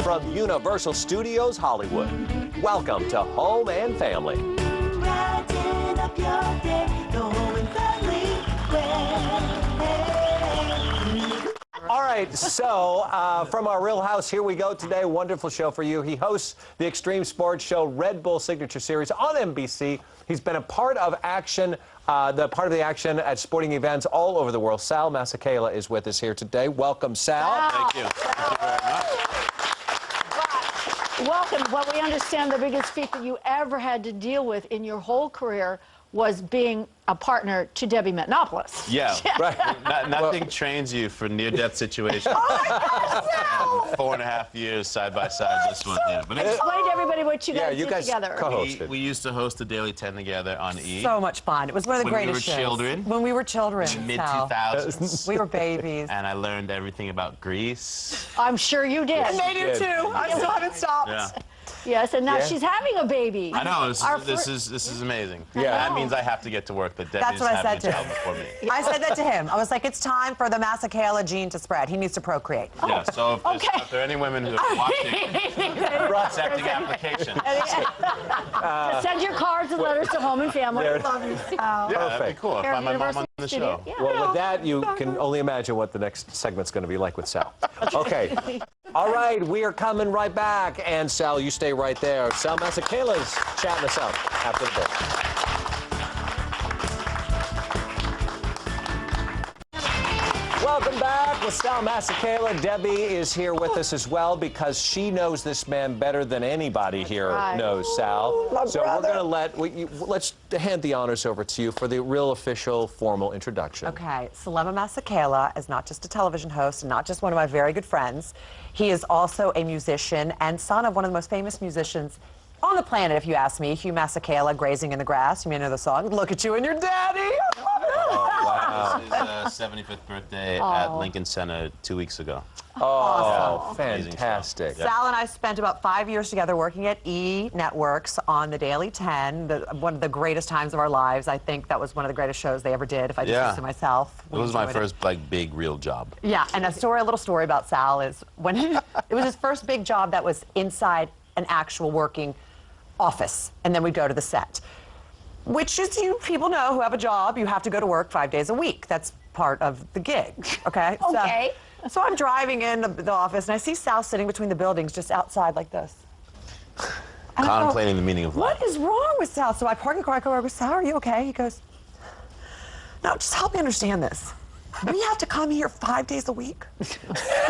from Universal Studios Hollywood. Welcome to Home and Family. Brighten up your day, the Home and Family way. All right, so from our Real House, here we go today. Wonderful show for you. He hosts the extreme sports show Red Bull Signature Series on NBC. He's been a part of action, the action at sporting events all over the world. Sal Masekela is with us here today. Welcome, Sal. Wow. Thank you. Thank you very much. Welcome. Well, we understand the biggest feat that you ever had to deal with in your whole career was being a partner to Debbie Metnopoulos. Yeah, right. Nothing trains you for near-death situations. Oh my gosh, 4.5 years side by side, this one. Yeah, but explain to everybody what you guys did together. Co-hosted. we used to host the Daily 10 together on E! So much fun. It was one of the greatest shows. When we were children. When we were children. Mid-2000s. We were babies. And I learned everything about Greece. I'm sure you did. And they do too. I still haven't stopped. Yeah. Yes, and now she's having a baby. I know, this is amazing. Yeah. That means I have to get to work, but Debbie's That's what I having said a to child him. before me. I said that to him. I was like, it's time for the Masekela gene to spread. He needs to procreate. Yeah, so if there are any women who are watching, accepting application. Send your cards and letters to Home and Family. There- Love you, Sal. Yeah, that'd be cool. Here Find at my mom Universal on the Studios. show. Yeah. Well, with that, you can only imagine what the next segment's going to be like with Sal. Okay. All right, we are coming right back. And, Sal, you stay right there. Sal Masekela's chatting us up after the break. Welcome back with Sal Masekela. Debbie is here with us as well because she knows this man better than anybody here knows Sal. So we're going to let's hand the honors over to you for the real official formal introduction. Okay, Sal Masekela is not just a television host and not just one of my very good friends. He is also a musician and son of one of the most famous musicians on the planet, if you ask me, Hugh Masekela, Grazing in the Grass. You may know the song, Look at You and Your Daddy. I love it. Oh, wow. This is his 75th birthday at Lincoln Center 2 weeks ago. Oh, Yeah. fantastic. Sal and I spent about 5 years together working at E! Networks on the Daily 10, one of the greatest times of our lives. I think that was one of the greatest shows they ever did, if I do say so myself. It was my first big real job. Yeah, and a little story about Sal is when it was his first big job that was inside an actual working office, and then we'd go to the set. Which is, you people know who have a job, you have to go to work 5 days a week. That's part of the gig, okay? Okay. So I'm driving in the office, and I see Sal sitting between the buildings just outside like this. And I Contemplating the meaning of life. What is wrong with Sal? So I park the car, I go over, Sal, are you okay? He goes, no, just help me understand this. We have to come here 5 days a week?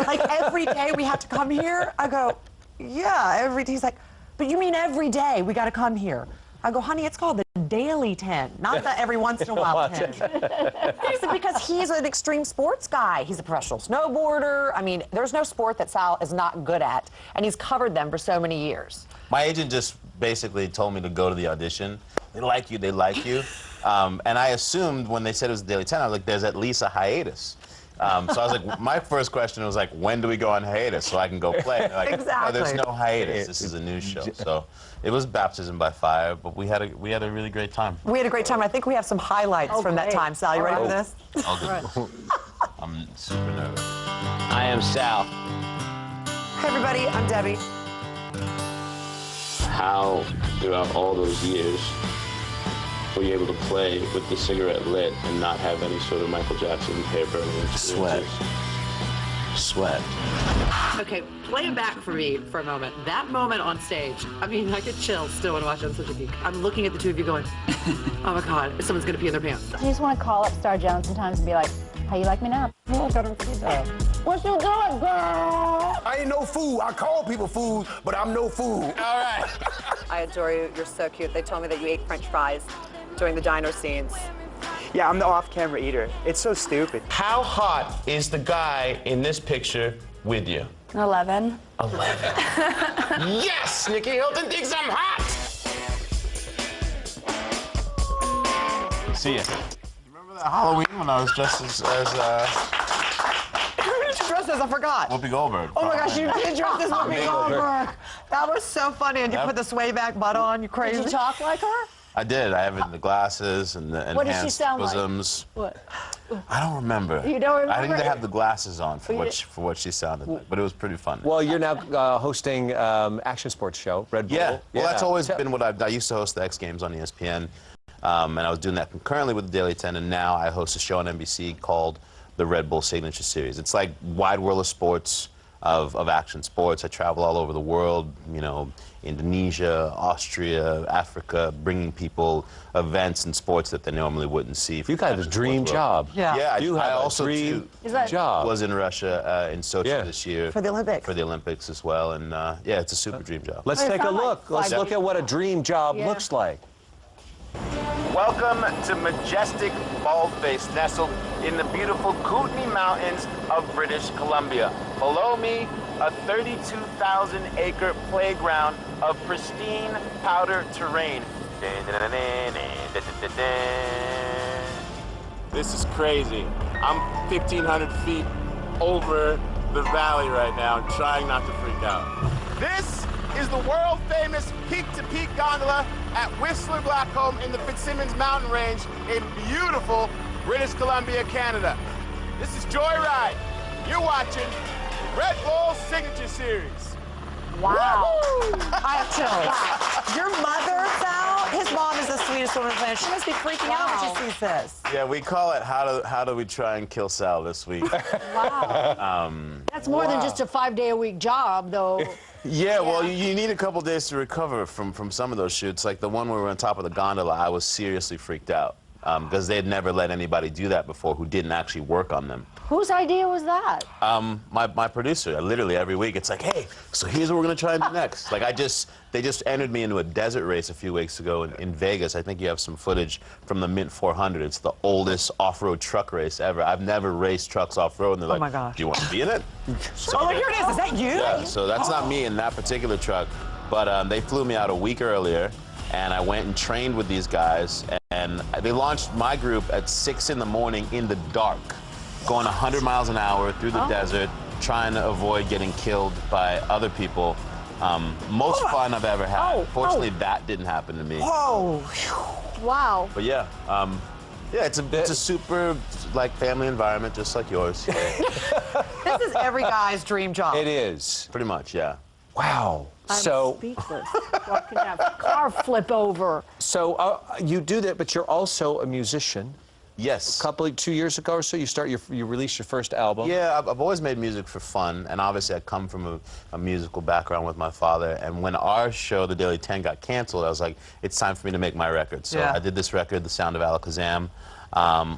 Like every day we have to come here? I go, yeah, every day. He's like, but you mean every day we got to come here? I go, honey, it's called the Daily 10, not the every once in a while 10. He said, because he's an extreme sports guy. He's a professional snowboarder. I mean, there's no sport that Sal is not good at, and he's covered them for so many years. My agent just basically told me to go to the audition. They like you, they like you. And I assumed when they said it was the Daily 10, I was like, there's at least a hiatus. So I was like, my first question was like, when do we go on hiatus so I can go play? And like, Exactly. No, there's no hiatus. This is a news show. So it was baptism by fire, but we had a really great time. We had a great time. I think we have some highlights from that time. Sal, you ready for this? I'm super nervous. I am Sal. Hey, everybody, I'm Debbie. How, throughout all those years, were you able to play with the cigarette lit and not have any sort of Michael Jackson hair burning? Sweat. Okay, play it back for me for a moment. That moment on stage, I mean, I get chills still when I watch it on Such a Geek. I'm looking at the two of you going, oh my God, someone's gonna pee in their pants. You just want to call up Star Jones sometimes and be like, how you like me now? Oh, I gotta see that. What you doing, girl? I ain't no fool. I call people fools, but I'm no fool. All right. I adore you. You're so cute. They told me that you ate French fries during the diner scenes. Yeah, I'm the off-camera eater. It's so stupid. How hot is the guy in this picture with you? 11. 11. Yes! Nikki Hilton thinks I'm hot! See ya. Remember that Halloween when I was dressed as Who did you dress as? I forgot. Whoopi Goldberg? Oh my gosh, you did dress as Whoopi Goldberg. That was so funny. And you Yep. put the sway back butt on. You crazy. Did you talk like her? I did. I have it in the glasses and the What does she enhanced sound like? bosoms. What? I don't remember. You don't remember? I didn't even have the glasses on for You what she sounded like, but it was pretty fun. Well, you're now hosting action sports show, Red Bull. Yeah. Well, that's always been what I used to host the X Games on ESPN, and I was doing that concurrently with the Daily 10, and now I host a show on NBC called the Red Bull Signature Series. It's like wide world of sports, of action sports. I travel all over the world, you know, Indonesia, Austria, Africa, bringing people events and sports that they normally wouldn't see. You got a dream job. Yeah. Yeah, You I have a also dream too job. was in Russia in Sochi this year For the Olympics. For the Olympics as well, and yeah, it's a super dream job. Let's take a look. Let's look at what a dream job looks like. Welcome to majestic Baldface, nestled in the beautiful Kootenay Mountains of British Columbia. Below me, a 32,000-acre playground of pristine powder terrain. This is crazy. I'm 1,500 feet over the valley right now and trying not to freak out. This is the world-famous peak-to-peak gondola at Whistler Blackcomb in the Fitzsimmons Mountain Range in beautiful British Columbia, Canada. This is Joyride. You're watching Red Bull Signature Series. Wow. I have chills. Your mother, Sal, his mom is the sweetest woman in the planet. She must be freaking out when she sees this. Yeah, we call it how do we try and kill Sal this week? Wow. That's more than just a 5-day-a-week job, though. Yeah, well, you need a couple days to recover from some of those shoots. Like the one where we were on top of the gondola, I was seriously freaked out because they had never let anybody do that before who didn't actually work on them. Whose idea was that? My producer, literally every week, it's like, hey, so here's what we're gonna try and do next. Like they just entered me into a desert race a few weeks ago in Vegas. I think you have some footage from the Mint 400. It's the oldest off-road truck race ever. I've never raced trucks off-road, and they're like, my gosh. do you want to be in it? So, Oh, look, here it is. Is that you? yeah, so that's not me in that particular truck, but they flew me out a week earlier, and I went and trained with these guys, and they launched my group at 6 in the morning in the dark, going 100 miles an hour through the desert, trying to avoid getting killed by other people. Most fun I've ever had. Fortunately, that didn't happen to me. Whoa. Wow. But yeah, yeah, it's a super like family environment, just like yours. This is every guy's dream job. It is. Pretty much, yeah. Wow. I'm So, speechless. Walking down, car flip over. so you do that, but you're also a musician. Yes. 2 years ago or so, you released your first album. Yeah, I've always made music for fun, and obviously I come from a musical background with my father, and when our show, The Daily 10, got canceled, I was like, it's time for me to make my record. So I did this record, The Sound of Alakazam,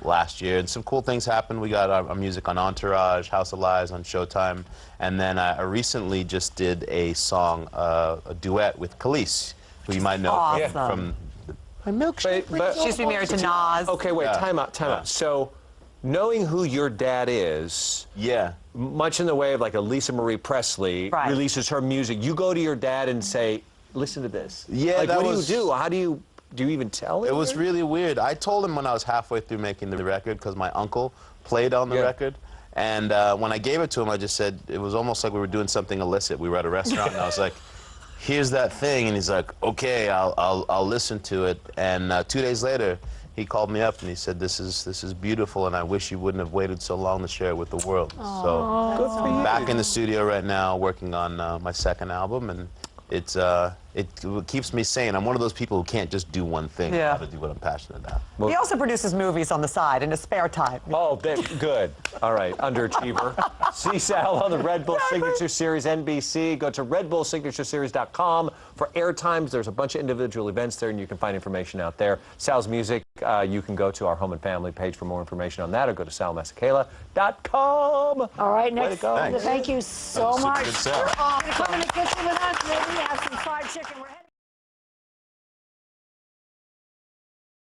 last year, and some cool things happened. We got our music on Entourage, House of Lies on Showtime, and then I recently just did a song, a duet with Khalees, who you might know from my milkshake. But She used to be married to Nas. okay, wait, time out. So, knowing who your dad is, much in the way of like a Lisa Marie Presley releases her music, you go to your dad and say, listen to this. Yeah, like, that what was- do you do? How do you even tell him? It was really weird. I told him when I was halfway through making the record, because my uncle played on the record. And when I gave it to him, I just said, it was almost like we were doing something illicit. We were at a restaurant, and I was like, here's that thing. And he's like, okay, I'll listen to it. And 2 days later, he called me up and he said, this is beautiful, and I wish you wouldn't have waited so long to share it with the world. So Good for you. back in the studio right now, working on my second album, and it keeps me sane. I'm one of those people who can't just do one thing. I have to do what I'm passionate about. He also produces movies on the side in his spare time. Oh, good. All right, underachiever. See Sal on the Red Bull Signature Series NBC. Go to redbullsignatureseries.com for airtimes. There's a bunch of individual events there, and you can find information out there. Sal's music, you can go to our home and family page for more information on that, or go to salmasekela.com. All right, next. go. Thank you so Super much. good stuff. Come in the kitchen with us. Maybe have some fried chicken. We're heading